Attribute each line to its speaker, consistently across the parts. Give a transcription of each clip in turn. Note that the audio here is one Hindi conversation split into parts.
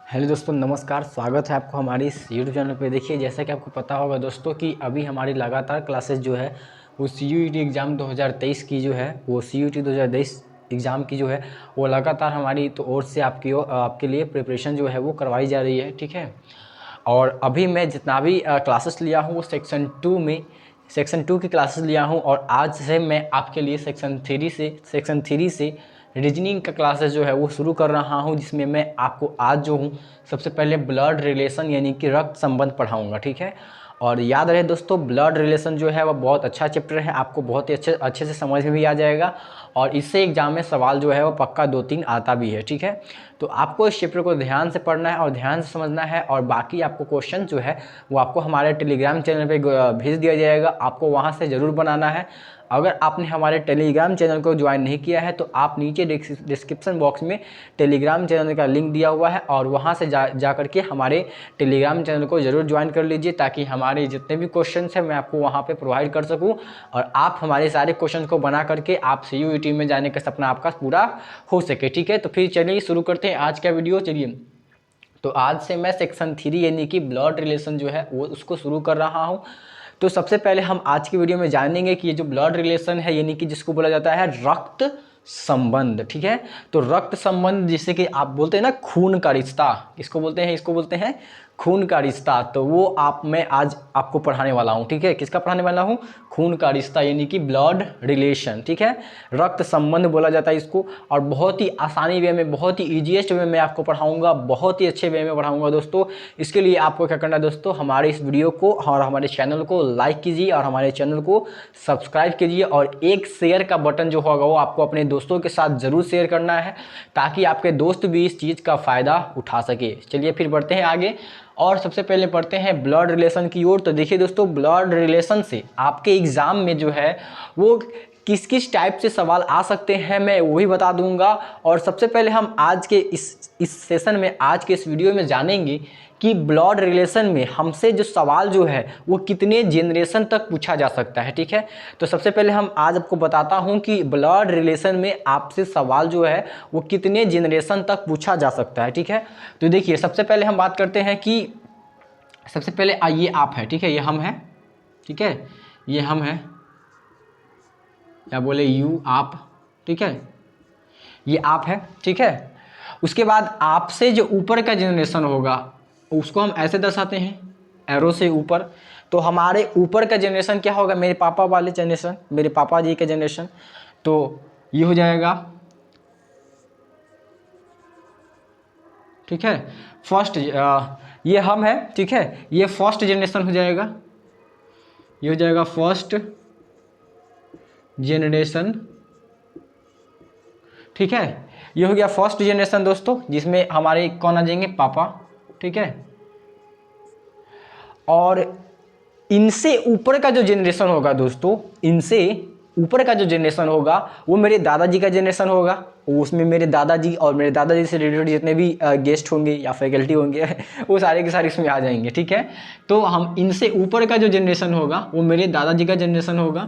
Speaker 1: हेलो दोस्तों, नमस्कार। स्वागत है आपको हमारी इस यूट्यूब चैनल पे। देखिए, जैसा कि आपको पता होगा दोस्तों कि अभी हमारी लगातार क्लासेस जो है वो सीयूईटी एग्ज़ाम 2023 की जो है वो सीयूईटी 2023 एग्ज़ाम की जो है वो लगातार हमारी तो ओर से आपके लिए प्रिपरेशन जो है वो करवाई जा रही है। ठीक है। और अभी मैं जितना भी क्लासेस लिया हूँ वो सेक्शन 2 की क्लासेस लिया हूँ, और आज से मैं आपके लिए सेक्शन थ्री से रीजनिंग का क्लासेस जो है वो शुरू कर रहा हूँ, जिसमें मैं आपको आज जो हूँ सबसे पहले ब्लड रिलेशन यानी कि रक्त संबंध पढ़ाऊँगा। ठीक है। और याद रहे दोस्तों, ब्लड रिलेशन जो है वह बहुत अच्छा चैप्टर है, आपको बहुत ही अच्छे से समझ में भी आ जाएगा, और इससे एग्जाम में सवाल जो है वो पक्का 2-3 आता भी है। ठीक है। तो आपको इस चैप्टर को ध्यान से पढ़ना है और ध्यान से समझना है, और बाकी आपको क्वेश्चन जो है वो आपको हमारे टेलीग्राम चैनल पे भेज दिया जाएगा, आपको वहाँ से ज़रूर बनाना है। अगर आपने हमारे टेलीग्राम चैनल को ज्वाइन नहीं किया है तो आप नीचे डिस्क्रिप्शन बॉक्स में टेलीग्राम चैनल का लिंक दिया हुआ है, और वहाँ से जा करके हमारे टेलीग्राम चैनल को ज़रूर ज्वाइन कर लीजिए, ताकि हमारे जितने भी क्वेश्चन हैं मैं आपको वहाँ पे प्रोवाइड कर सकूँ, और आप हमारे सारे क्वेश्चन को बना करके आप सीयूईटी में जाने का सपना आपका पूरा हो सके। ठीक है। तो फिर चलिए शुरू करते हैं आज का वीडियो। चलिए, तो आज से मैं सेक्शन 3 यानी कि ब्लड रिलेशन जो है वो उसको शुरू कर रहा हूँ। तो सबसे पहले हम आज की वीडियो में जानेंगे कि ये जो ब्लड रिलेशन है यानी कि जिसको बोला जाता है रक्त संबंध। ठीक है। तो रक्त संबंध, जिसे कि आप बोलते हैं ना खून का रिश्ता, इसको बोलते हैं खून का रिश्ता। तो वो मैं आज आपको पढ़ाने वाला हूँ। ठीक है। किसका पढ़ाने वाला हूँ? खून का रिश्ता यानी कि ब्लड रिलेशन। ठीक है। रक्त संबंध बोला जाता है इसको, और बहुत ही आसानी वे में, बहुत ही ईजीएस्ट वे में आपको पढ़ाऊंगा, बहुत ही अच्छे वे में पढ़ाऊंगा दोस्तों। इसके लिए आपको क्या करना है दोस्तों, हमारे इस वीडियो को और हमारे चैनल को लाइक कीजिए और हमारे चैनल को सब्सक्राइब कीजिए, और एक शेयर का बटन जो होगा वो आपको अपने दोस्तों के साथ ज़रूर शेयर करना है, ताकि आपके दोस्त भी इस चीज़ का फ़ायदा उठा सके। चलिए फिर बढ़ते हैं आगे, और सबसे पहले पढ़ते हैं ब्लड रिलेशन की ओर। तो देखिए दोस्तों, ब्लड रिलेशन से आपके एग्ज़ाम में जो है वो किस किस टाइप से सवाल आ सकते हैं मैं वही बता दूंगा। और सबसे पहले हम आज के इस सेशन में, आज के इस वीडियो में जानेंगे कि ब्लड रिलेशन में हमसे जो सवाल जो है वो कितने जनरेशन तक पूछा जा सकता है। ठीक है। तो सबसे पहले हम आज आपको बताता हूं कि ब्लड रिलेशन में आपसे सवाल जो है वो कितने जनरेशन तक पूछा जा सकता है। ठीक है। तो देखिए, सबसे पहले हम बात करते हैं कि सबसे पहले ये आप है। ठीक है। ये हम है। ठीक है। ये हम है, या बोले यू, आप। ठीक है। ये आप है। ठीक है। उसके बाद आपसे जो ऊपर का जनरेशन होगा उसको हम ऐसे दर्शाते हैं, एरो से ऊपर। तो हमारे ऊपर का जनरेशन क्या होगा? मेरे पापा वाले जनरेशन, मेरे पापा जी का जनरेशन। तो ये हो जाएगा, ठीक है, फर्स्ट। ये हम है। ठीक है। ये फर्स्ट जनरेशन हो जाएगा, ये हो जाएगा फर्स्ट जनरेशन। ठीक है। ये हो गया फर्स्ट जनरेशन दोस्तों, जिसमें हमारे कौन आ जाएंगे? पापा। ठीक है। और इनसे ऊपर का जो जनरेशन होगा दोस्तों, इनसे ऊपर का जो जनरेशन होगा वो मेरे दादाजी का जनरेशन होगा। उसमें मेरे दादाजी और मेरे दादाजी से रिलेटेड जितने भी गेस्ट होंगे या फैकल्टी होंगे वो सारे के सारे इसमें आ जाएंगे। ठीक है। तो हम इनसे ऊपर का जो जनरेशन होगा वो मेरे दादाजी का जनरेशन होगा।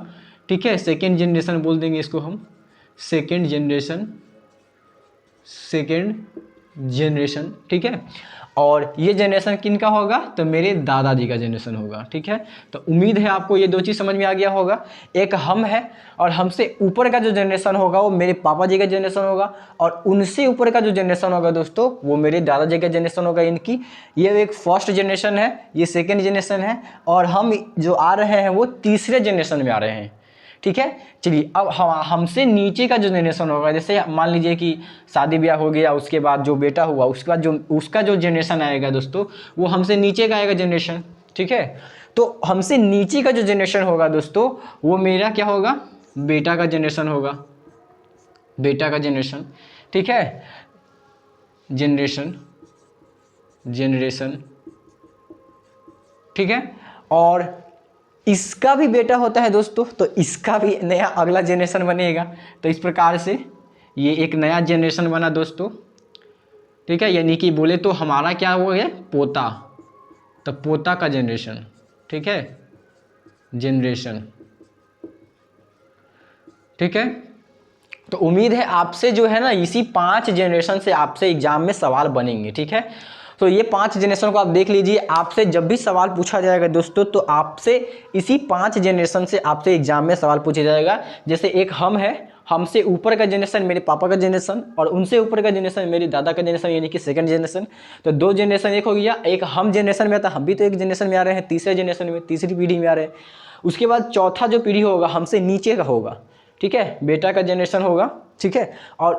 Speaker 1: ठीक है। सेकेंड जनरेशन बोल देंगे इसको हम, सेकेंड जनरेशन, सेकेंड जनरेशन। ठीक है। और ये जनरेशन किनका होगा? तो मेरे दादाजी का जनरेशन होगा। ठीक है। तो उम्मीद है आपको ये दो चीज़ समझ में आ गया होगा। एक हम है, और हमसे ऊपर का जो जनरेशन होगा वो मेरे पापा जी का जनरेशन होगा, और उनसे ऊपर का जो जनरेशन होगा दोस्तों वो मेरे दादाजी का जनरेशन होगा। इनकी ये एक फर्स्ट जनरेशन है, ये सेकेंड जनरेशन है, और हम जो आ रहे हैं वो तीसरे जनरेशन में आ रहे हैं। ठीक है। चलिए, अब हमसे नीचे का जो जनरेशन होगा, जैसे मान लीजिए कि शादी ब्याह हो गया, उसके बाद जो बेटा हुआ, उसके बाद जो उसका जो जनरेशन आएगा दोस्तों वो हमसे नीचे का आएगा जनरेशन। ठीक है। तो हमसे नीचे का जो जनरेशन होगा दोस्तों वो मेरा क्या होगा? बेटा का जनरेशन होगा, बेटा का जनरेशन। ठीक है। Generation, generation. ठीक है। और इसका भी बेटा होता है दोस्तों, तो इसका भी नया अगला जनरेशन बनेगा। तो इस प्रकार से ये एक नया जनरेशन बना दोस्तों। ठीक है। यानी कि बोले तो हमारा क्या हो गया? पोता। तो पोता का जनरेशन। ठीक है। जनरेशन। ठीक है। तो उम्मीद है आपसे जो है ना इसी 5 जनरेशन से आपसे एग्जाम में सवाल बनेंगे। ठीक है। तो ये 5 जनरेशन को आप देख लीजिए। आपसे जब भी सवाल पूछा जाएगा दोस्तों तो आपसे इसी 5 जनरेशन से आपसे एग्जाम में सवाल पूछा जाएगा। जैसे एक हम है, हमसे ऊपर का जनरेशन मेरे पापा का जनरेशन, और उनसे ऊपर का जनरेशन मेरे दादा का जनरेशन, यानी कि सेकंड जनरेशन। तो 2 जनरेशन एक हो गया। एक हम जनरेशन में आता, हम भी तो एक जनरेशन में आ रहे हैं, तीसरे जनरेशन में, तीसरी पीढ़ी में आ रहे हैं। उसके बाद चौथा जो पीढ़ी होगा हमसे नीचे का होगा, ठीक है, बेटा का जनरेशन होगा, ठीक है, और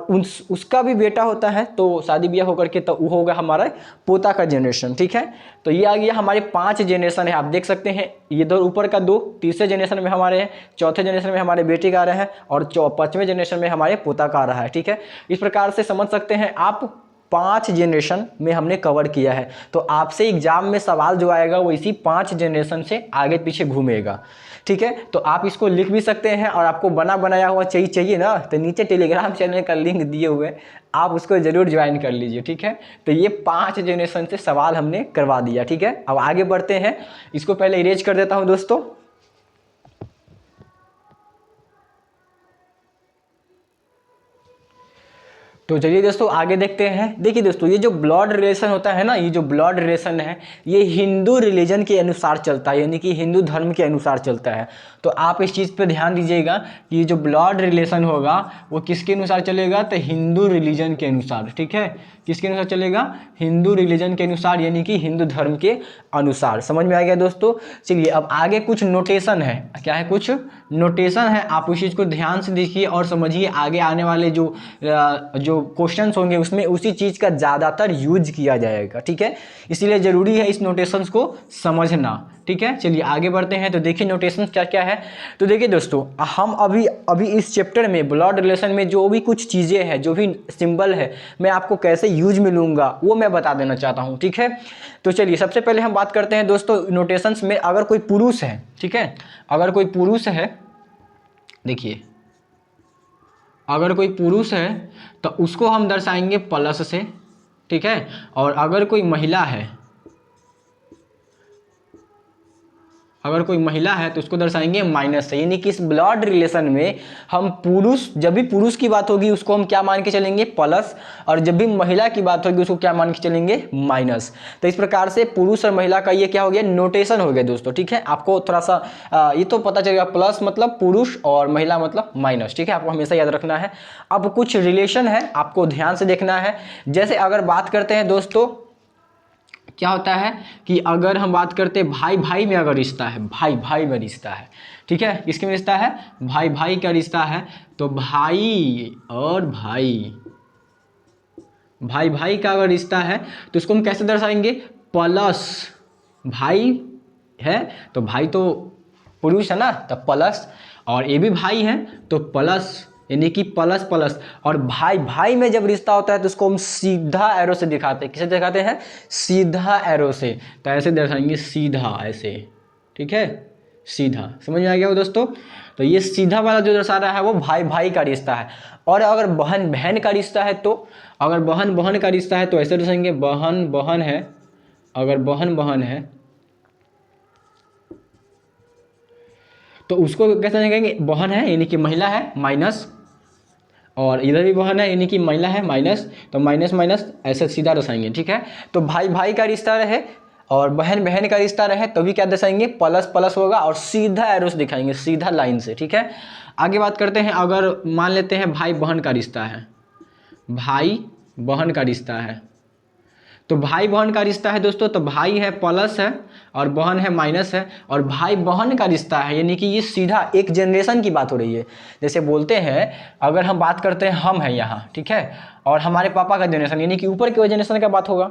Speaker 1: उसका भी बेटा होता है तो शादी ब्याह होकर के तो वो होगा हमारा पोता का जनरेशन, ठीक है। तो ये आ गया हमारे 5 जनरेशन है, आप देख सकते हैं। ये 2 ऊपर का 2 तीसरे जनरेशन में हमारे हैं, चौथे जनरेशन में हमारे बेटे का आ रहे हैं, और 5वें जनरेशन में हमारे पोता का आ रहा है, ठीक है। इस प्रकार से समझ सकते हैं आप 5 जनरेशन में हमने कवर किया है। तो आपसे एग्जाम में सवाल जो आएगा वो इसी 5 जनरेशन से आगे पीछे घूमेगा, ठीक है। तो आप इसको लिख भी सकते हैं, और आपको बना बनाया हुआ चाहिए ना, तो नीचे टेलीग्राम चैनल का लिंक दिए हुए हैं, आप उसको जरूर ज्वाइन कर लीजिए, ठीक है। तो ये 5 जनरेशन से सवाल हमने करवा दिया, ठीक है। अब आगे बढ़ते हैं, इसको पहले इरेज कर देता हूं दोस्तों। तो चलिए दोस्तों आगे देखते हैं। देखिए दोस्तों, ये जो ब्लड रिलेशन होता है ना, ये जो ब्लड रिलेशन है ये हिंदू रिलीजन के अनुसार चलता है, यानी कि हिंदू धर्म के अनुसार चलता है। तो आप इस चीज़ पे ध्यान दीजिएगा कि ये जो ब्लड रिलेशन होगा वो किसके अनुसार चलेगा, तो हिंदू रिलीजन के अनुसार, ठीक है। किसके अनुसार चलेगा, हिंदू रिलीजन के अनुसार, यानी कि हिंदू धर्म के अनुसार। समझ में आ गया दोस्तों। चलिए अब आगे कुछ नोटेशन है, क्या है, कुछ नोटेशन है, आप उस चीज़ को ध्यान से देखिए और समझिए। आगे आने वाले जो क्वेश्चंस होंगे उसमें उसी चीज़ का ज़्यादातर यूज किया जाएगा, ठीक है। इसीलिए ज़रूरी है इस नोटेशंस को समझना, ठीक है। चलिए आगे बढ़ते हैं। तो देखिए नोटेशंस क्या क्या है। तो देखिए दोस्तों, हम अभी इस चैप्टर में ब्लड रिलेशन में जो भी कुछ चीज़ें हैं, जो भी सिंबल है, मैं आपको कैसे यूज में लूँगा वो मैं बता देना चाहता हूँ, ठीक है। तो चलिए सबसे पहले हम बात करते हैं दोस्तों नोटेशंस में। अगर कोई पुरुष है, ठीक है, अगर कोई पुरुष है, देखिए अगर कोई पुरुष है तो उसको हम दर्शाएंगे प्लस से, ठीक है। और अगर कोई महिला है, अगर कोई महिला है तो उसको दर्शाएंगे माइनस से। यानी कि इस ब्लड रिलेशन में हम पुरुष, जब भी पुरुष की बात होगी उसको हम क्या मान के चलेंगे, प्लस, और जब भी महिला की बात होगी उसको क्या मान के चलेंगे, माइनस। तो इस प्रकार से पुरुष और महिला का ये क्या हो गया, नोटेशन हो गया दोस्तों, ठीक है। आपको थोड़ा सा ये तो पता चलेगा, प्लस मतलब पुरुष और महिला मतलब माइनस, ठीक है, आपको हमेशा याद रखना है। अब कुछ रिलेशन है आपको ध्यान से देखना है। जैसे अगर बात करते हैं दोस्तों, क्या होता है कि अगर हम बात करते हैं भाई भाई में अगर रिश्ता है, भाई भाई में रिश्ता है, ठीक है, किसके में रिश्ता है, भाई भाई का रिश्ता है, तो भाई और भाई, भाई भाई का अगर रिश्ता है तो इसको हम कैसे दर्शाएंगे, प्लस। भाई है तो भाई तो पुरुष है ना, तो प्लस, और ये भी भाई है तो प्लस, यानी कि प्लस प्लस। और भाई भाई में जब रिश्ता होता है तो उसको हम सीधा एरो से दिखाते हैं। किसे दिखाते हैं, सीधा एरो से। तो ऐसे दर्शाएंगे, सीधा ऐसे, ठीक है, सीधा। समझ में आ गया वो दोस्तों। तो ये सीधा वाला जो दर्शा रहा है वो भाई भाई का रिश्ता है। और अगर बहन बहन का रिश्ता है, तो अगर बहन बहन का रिश्ता है तो ऐसे दर्शाएंगे, बहन बहन है, अगर बहन बहन है तो उसको कैसे कहेंगे, बहन है यानी कि महिला है, माइनस, और इधर भी बहन है यानी कि महिला है, माइनस, तो माइनस माइनस ऐसे सीधा दर्शाएंगे, ठीक है। तो भाई भाई का रिश्ता रहे और बहन बहन का रिश्ता रहे तो भी क्या दर्शाएंगे, प्लस प्लस होगा, और सीधा एरोस दिखाएंगे, सीधा लाइन से, ठीक है। आगे बात करते हैं। अगर मान लेते हैं भाई बहन का रिश्ता है, भाई बहन का रिश्ता है, तो भाई बहन का रिश्ता है दोस्तों, तो भाई है प्लस है और बहन है माइनस है, और भाई बहन का रिश्ता है यानी कि ये सीधा एक जनरेशन की बात हो रही है। जैसे बोलते हैं, अगर हम बात करते हैं, हम हैं यहाँ, ठीक है, और हमारे पापा का जनरेशन यानी कि ऊपर के जनरेशन का बात होगा।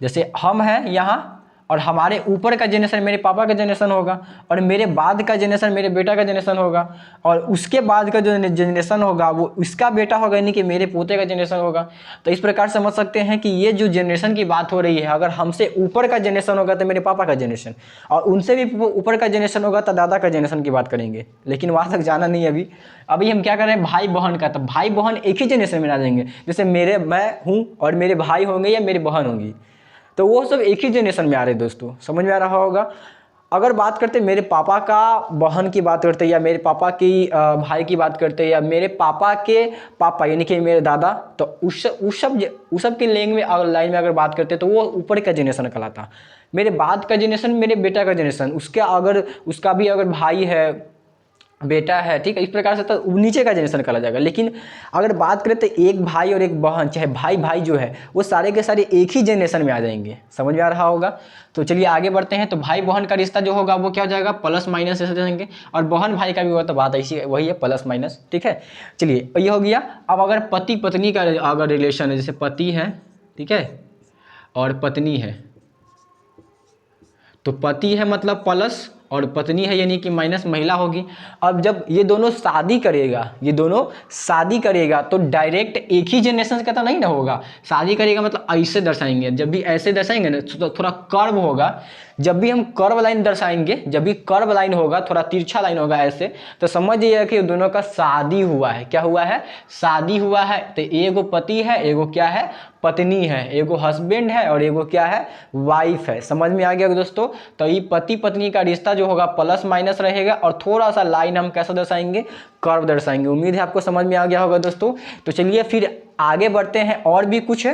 Speaker 1: जैसे हम हैं यहाँ और हमारे ऊपर का जनरेशन मेरे पापा का जनरेशन होगा, और मेरे बाद का जनरेशन मेरे बेटा का जनरेशन होगा, और उसके बाद का जो जनरेशन होगा वो उसका बेटा होगा, यानी कि मेरे पोते का जनरेशन होगा। तो इस प्रकार समझ सकते हैं कि ये जो जनरेशन की बात हो रही है, अगर हमसे ऊपर का जनरेशन होगा तो मेरे पापा का जनरेशन, और उनसे भी ऊपर का जनरेशन होगा तो दादा का जनरेशन की बात करेंगे। लेकिन वहाँ तक जाना नहीं अभी हम क्या कर रहे हैं, भाई बहन का। तो भाई बहन एक ही जनरेशन में आ जाएंगे। जैसे मैं हूँ और मेरे भाई होंगे या मेरी बहन होंगी, तो वो सब एक ही जनरेशन में आ रहे हैं दोस्तों। समझ में आ रहा होगा। अगर बात करते मेरे पापा का बहन की बात करते या मेरे पापा की भाई की बात करते या मेरे पापा के पापा यानी कि मेरे दादा, तो उस सब के लैंग में अगर लाइन में अगर बात करते तो वो ऊपर का जनरेशन कहलाता। मेरे बाद का जनरेशन, मेरे बेटा का जनरेशन, उसका भी अगर भाई है, बेटा है, ठीक है, इस प्रकार से तो नीचे का जनरेशन कहा जाएगा। लेकिन अगर बात करें तो एक भाई और एक बहन, चाहे भाई भाई जो है वो सारे के सारे एक ही जनरेशन में आ जाएंगे। समझ में आ रहा होगा। तो चलिए आगे बढ़ते हैं। तो भाई बहन का रिश्ता जो होगा वो क्या हो जाएगा, प्लस माइनस ऐसे जाएंगे, और बहन भाई का भी होगा तो बात ऐसी वही है, प्लस माइनस, ठीक है। चलिए ये हो गया। अब अगर पति पत्नी का अगर रिलेशन है, जैसे पति है, ठीक है, और पत्नी है, तो पति है मतलब प्लस और पत्नी है यानी कि माइनस, महिला होगी। अब जब ये दोनों शादी करेगा तो डायरेक्ट एक ही जनरेशन का तो नहीं ना होगा। शादी करेगा मतलब ऐसे दर्शाएंगे, जब भी ऐसे दर्शाएंगे ना तो थोड़ा कर्व होगा। जब भी हम कर्व लाइन दर्शाएंगे, जब भी कर्व लाइन होगा, थोड़ा तिरछा लाइन होगा ऐसे, तो समझिए कि दोनों का शादी हुआ है। क्या हुआ है, शादी हुआ है। तो एगो पति है, एगो क्या है, पत्नी है, एगो हस्बैंड है और एगो क्या है, वाइफ है। समझ में आ गया दोस्तों। तो ये पति पत्नी का रिश्ता जो होगा प्लस माइनस रहेगा, और थोड़ा सा लाइन हम कैसा दर्शाएंगे, कर्व दर्शाएंगे। उम्मीद है आपको समझ में आ गया होगा दोस्तों। तो चलिए फिर आगे बढ़ते हैं, और भी कुछ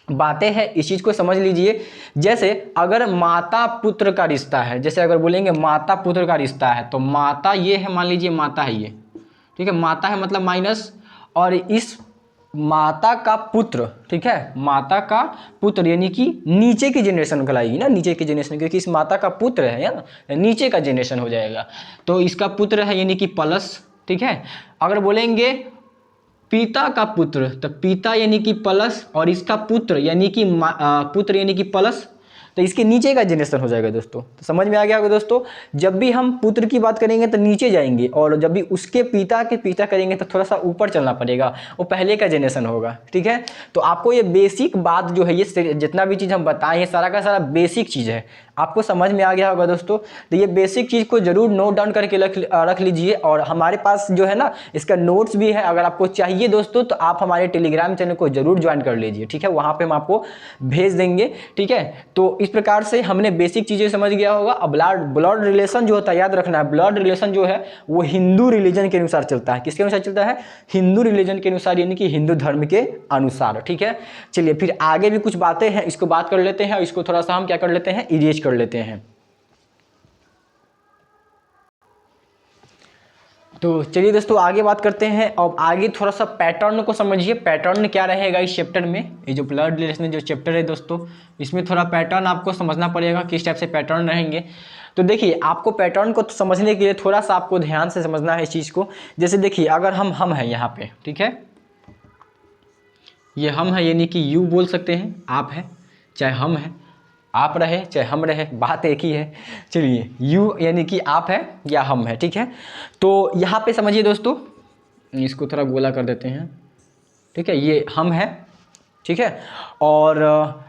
Speaker 1: बातें हैं, इस चीज को समझ लीजिए। जैसे अगर माता पुत्र का रिश्ता है, जैसे अगर बोलेंगे माता पुत्र का रिश्ता है, तो माता ये है, मान लीजिए माता है ये, ठीक है, माता है मतलब माइनस, और इस माता का पुत्र, ठीक है, माता का पुत्र यानी कि नीचे की जनरेशन कहलाएगी ना, नीचे की जनरेशन, क्योंकि इस माता का पुत्र है ना, नीचे का जनरेशन हो जाएगा। तो इसका पुत्र है यानी कि प्लस, ठीक है। अगर बोलेंगे पिता का पुत्र, तो पिता यानी कि प्लस, और इसका पुत्र यानी कि प्लस, तो इसके नीचे का जनरेशन हो जाएगा दोस्तों। तो समझ में आ गया होगा दोस्तों। जब भी हम पुत्र की बात करेंगे तो नीचे जाएंगे, और जब भी उसके पिता के पिता करेंगे तो थोड़ा सा ऊपर चलना पड़ेगा, वो पहले का जनरेशन होगा, ठीक है। तो आपको ये बेसिक बात जो है, ये जितना भी चीज़ हम बताएं, सारा का सारा बेसिक चीज़ है, आपको समझ में आ गया होगा दोस्तों। तो ये बेसिक चीज़ को जरूर नोट डाउन करके रख लीजिए। और हमारे पास जो है ना, इसका नोट्स भी है, अगर आपको चाहिए दोस्तों तो आप हमारे टेलीग्राम चैनल को जरूर ज्वाइन कर लीजिए, ठीक है, वहाँ पे हम आपको भेज देंगे, ठीक है। तो इस प्रकार से हमने बेसिक चीज़ें समझ गया होगा। अब ब्लड रिलेशन जो होता है, याद रखना है, ब्लड रिलेशन जो है वो हिंदू रिलीजन के अनुसार चलता है। किसके अनुसार चलता है, हिंदू रिलीजन के अनुसार, यानी कि हिंदू धर्म के अनुसार, ठीक है। चलिए फिर आगे भी कुछ बातें हैं, इसको बात कर लेते हैं, इसको थोड़ा सा हम क्या कर लेते हैं, इरेज कर लेते हैं। तो चलिए दोस्तों आगे बात करते हैं। अब आगे थोड़ा सा पैटर्न को समझिए, पैटर्न क्या रहेगा इस चैप्टर में। ये जो ब्लड रिलेशन जो चैप्टर है दोस्तों, इसमें थोड़ा पैटर्न आपको समझना पड़ेगा, किस टाइप से पैटर्न रहेंगे। तो देखिए, आपको पैटर्न को समझने के लिए थोड़ा सा आपको ध्यान से समझना है इस चीज़ को। जैसे देखिए, अगर हम हैं यहाँ पे, ठीक है, ये हम है यानी कि यू बोल सकते हैं, आप है चाहे हम है, आप रहे चाहे हम रहे, बात एक ही है। चलिए, यू यानी कि आप है या हम है, ठीक है। तो यहाँ पे समझिए दोस्तों, इसको थोड़ा गोला कर देते हैं, ठीक है, ये हम है, ठीक है, और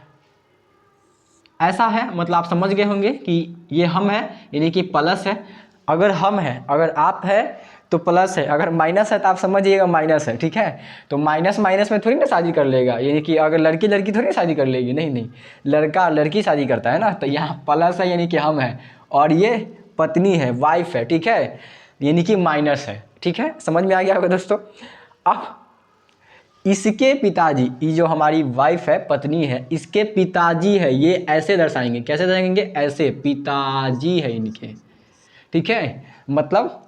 Speaker 1: ऐसा है, मतलब आप समझ गए होंगे कि ये हम है यानी कि प्लस है। अगर हम है, अगर आप है तो प्लस है, अगर माइनस है तो आप समझिएगा माइनस है, ठीक है। तो माइनस माइनस में थोड़ी ना शादी कर लेगा, यानी कि अगर लड़की लड़की थोड़ी शादी कर लेगी, नहीं नहीं, लड़का लड़की शादी करता है ना। तो यहाँ प्लस है यानी कि हम है, और ये पत्नी है, वाइफ है, ठीक है, यानी कि माइनस है, ठीक है। समझ में आ गया होगा दोस्तों। अब इसके पिताजी, ये जो हमारी वाइफ है, पत्नी है, इसके पिताजी है, ये ऐसे दर्शाएंगे, कैसे दर्शाएंगे, ऐसे, पिताजी है इनके, ठीक है, मतलब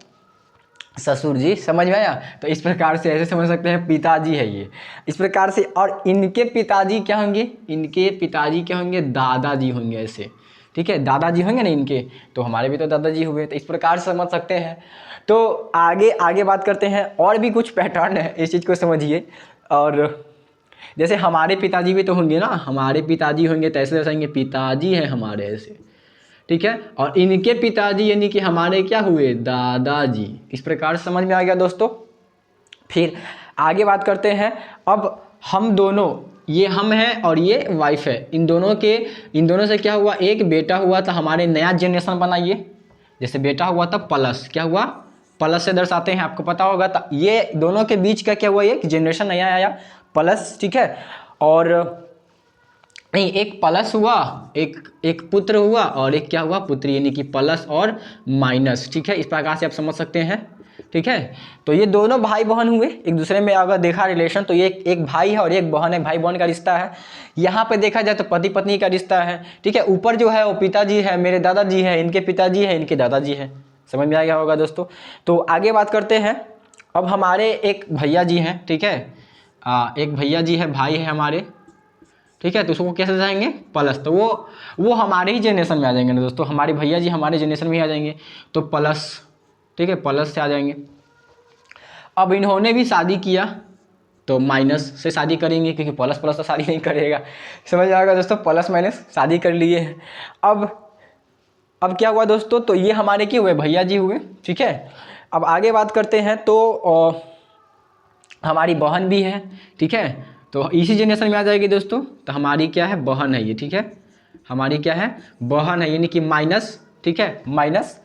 Speaker 1: ससुर जी। समझ में आया। तो इस प्रकार से ऐसे समझ सकते हैं, पिताजी है ये, इस प्रकार से। और इनके पिताजी क्या होंगे, इनके पिताजी क्या होंगे, दादाजी होंगे, ऐसे, ठीक है, दादाजी होंगे ना इनके, तो हमारे भी तो दादाजी हुए। तो इस प्रकार से समझ सकते हैं। तो आगे बात करते हैं, और भी कुछ पैटर्न है, इस चीज़ को समझिए। और जैसे हमारे पिताजी भी तो होंगे ना, हमारे पिताजी होंगे तो ऐसे दर्शाएंगे, पिताजी हैं हमारे, ऐसे, ठीक है। और इनके पिताजी यानी कि हमारे क्या हुए, दादाजी। इस प्रकार से समझ में आ गया दोस्तों। फिर आगे बात करते हैं। अब हम दोनों, ये हम हैं और ये वाइफ है, इन दोनों से क्या हुआ, एक बेटा हुआ था, हमारे नया जनरेशन बनाइए। जैसे बेटा हुआ था प्लस, क्या हुआ, प्लस से दर्शाते हैं, आपको पता होगा। तो ये दोनों के बीच का क्या हुआ, एक जनरेशन नया आया, प्लस, ठीक है। और नहीं, एक प्लस हुआ, एक एक पुत्र हुआ और एक क्या हुआ, पुत्री, यानी कि प्लस और माइनस। ठीक है, इस प्रकार से आप समझ सकते हैं। ठीक है, तो ये दोनों भाई बहन हुए, एक दूसरे में अगर देखा रिलेशन तो ये एक भाई है और एक बहन है, भाई बहन का रिश्ता है। यहाँ पे देखा जाए तो पति पत्नी का रिश्ता है। ठीक है, ऊपर जो है वो पिताजी है, मेरे दादाजी है, इनके पिताजी है, इनके दादाजी है। समझ में आ गया होगा दोस्तों। तो आगे बात करते हैं। अब हमारे एक भैया जी हैं। ठीक है, एक भैया जी है, भाई है हमारे। ठीक है, तो उसको कैसे जाएंगे, प्लस, तो वो हमारे ही जनरेशन में आ जाएंगे ना दोस्तों, हमारे भैया जी हमारे जनरेशन में ही आ जाएंगे, तो प्लस। ठीक है, प्लस से आ जाएंगे। अब इन्होंने भी शादी किया तो माइनस से शादी करेंगे, क्योंकि प्लस प्लस तो शादी नहीं करेगा। समझ आएगा दोस्तों, प्लस माइनस शादी कर लिए हैं। अब क्या हुआ दोस्तों, तो ये हमारे क्या हुए, भैया जी हुए। ठीक है, अब आगे बात करते हैं। तो हमारी बहन भी है। ठीक है, तो इसी जनरेशन में आ जाएगी दोस्तों, तो हमारी क्या है, बहन है ये। ठीक है, हमारी क्या है, बहन है, यानी कि माइनस। ठीक है, माइनस।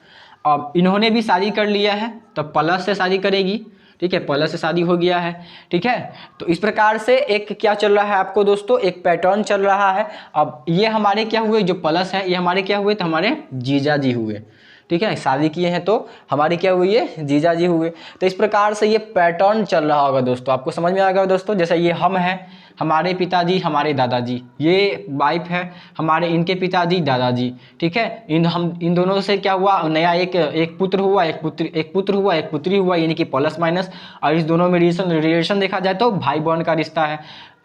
Speaker 1: अब इन्होंने भी शादी कर लिया है तो प्लस से शादी करेगी। ठीक है, प्लस से शादी हो गया है। ठीक है, तो इस प्रकार से एक क्या चल रहा है आपको दोस्तों, एक पैटर्न चल रहा है। अब ये हमारे क्या हुए, जो प्लस है ये हमारे क्या हुए, तो हमारे जीजा जी हुए। ठीक है, शादी किए हैं तो हमारे क्या हुए, ये जीजा जी हुए। तो इस प्रकार से ये पैटर्न चल रहा होगा दोस्तों, आपको समझ में आ गया दोस्तों। जैसे ये हम हैं, हमारे पिताजी हमारे दादाजी, ये वाइफ है हमारे, इनके पिताजी दादाजी। ठीक है, इन दोनों से क्या हुआ, नया एक पुत्र हुआ, एक पुत्र हुआ, एक पुत्री हुआ, यानी कि प्लस माइनस। और इस दोनों में रिलेशन देखा जाए तो भाई बहन का रिश्ता है।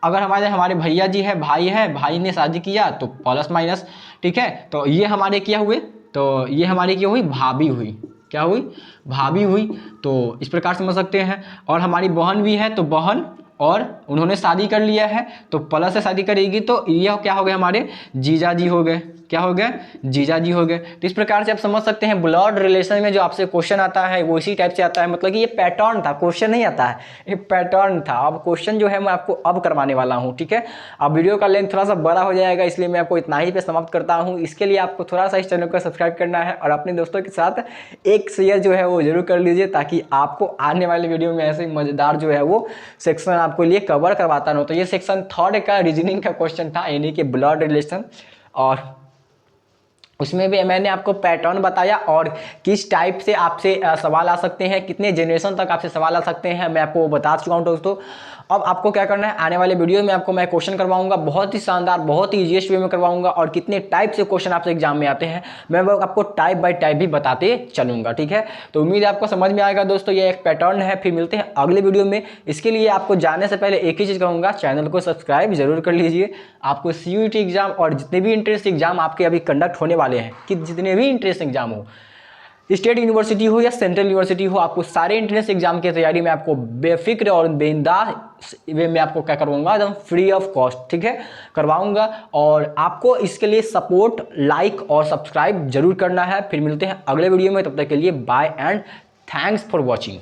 Speaker 1: अगर हमारे भैया जी है, भाई ने शादी किया तो प्लस माइनस। ठीक है, तो ये हमारे क्या हुए, तो ये हमारी क्या हुई, भाभी हुई। क्या हुई, भाभी हुई। तो इस प्रकार समझ सकते हैं। और हमारी बहन भी है, तो बहन, और उन्होंने शादी कर लिया है तो प्लस से शादी करेगी, तो यह क्या हो गए, हमारे जीजा जी हो गए। क्या हो गए, जीजा जी हो गए। तो इस प्रकार से आप समझ सकते हैं, ब्लड रिलेशन में जो आपसे क्वेश्चन आता है वो इसी टाइप से आता है। मतलब कि ये पैटर्न था, क्वेश्चन नहीं आता है, ये पैटर्न था। अब क्वेश्चन जो है मैं आपको अब करवाने वाला हूँ। ठीक है, अब वीडियो का लेंथ थोड़ा सा बड़ा हो जाएगा, इसलिए मैं आपको इतना ही पे समाप्त करता हूँ। इसके लिए आपको थोड़ा सा इस चैनल को सब्सक्राइब करना है और अपने दोस्तों के साथ एक शेयर जो है वो जरूर कर लीजिए, ताकि आपको आने वाले वीडियो में ऐसे मजेदार जो है वो सेक्शन आपको लिए कवर करवाता रहूँ। तो ये सेक्शन थर्ड का रीजनिंग का क्वेश्चन था, यानी कि ब्लड रिलेशन, और उसमें भी मैंने आपको पैटर्न बताया और किस टाइप से आपसे सवाल आ सकते हैं, कितने जनरेशन तक आपसे सवाल आ सकते हैं, मैं आपको बता चुका हूँ दोस्तों। अब आपको क्या करना है, आने वाले वीडियो में आपको मैं क्वेश्चन करवाऊंगा, बहुत ही शानदार, बहुत ही इजीएस्ट वे में करवाऊंगा, और कितने टाइप से क्वेश्चन आपसे एग्जाम में आते हैं मैं वो आपको टाइप बाय टाइप भी बताते चलूंगा। ठीक है, तो उम्मीद है आपको समझ में आएगा दोस्तों, ये एक पैटर्न है। फिर मिलते हैं अगले वीडियो में। इसके लिए आपको जाने से पहले एक ही चीज़ कहूँगा, चैनल को सब्सक्राइब जरूर कर लीजिए। आपको CUET एग्जाम और जितने भी इंट्रेंस एग्जाम आपके अभी कंडक्ट होने वाले हैं, कि जितने भी इंट्रेंस एग्जाम हो, स्टेट यूनिवर्सिटी हो या सेंट्रल यूनिवर्सिटी हो, आपको सारे इंट्रेंस एग्जाम की तैयारी में आपको बेफिक्र और बेंदास वे में आपको क्या करवाऊंगा, एकदम फ्री ऑफ कॉस्ट। ठीक है, करवाऊंगा। और आपको इसके लिए सपोर्ट, लाइक और सब्सक्राइब जरूर करना है। फिर मिलते हैं अगले वीडियो में, तब तक के लिए bye and thanks for watching.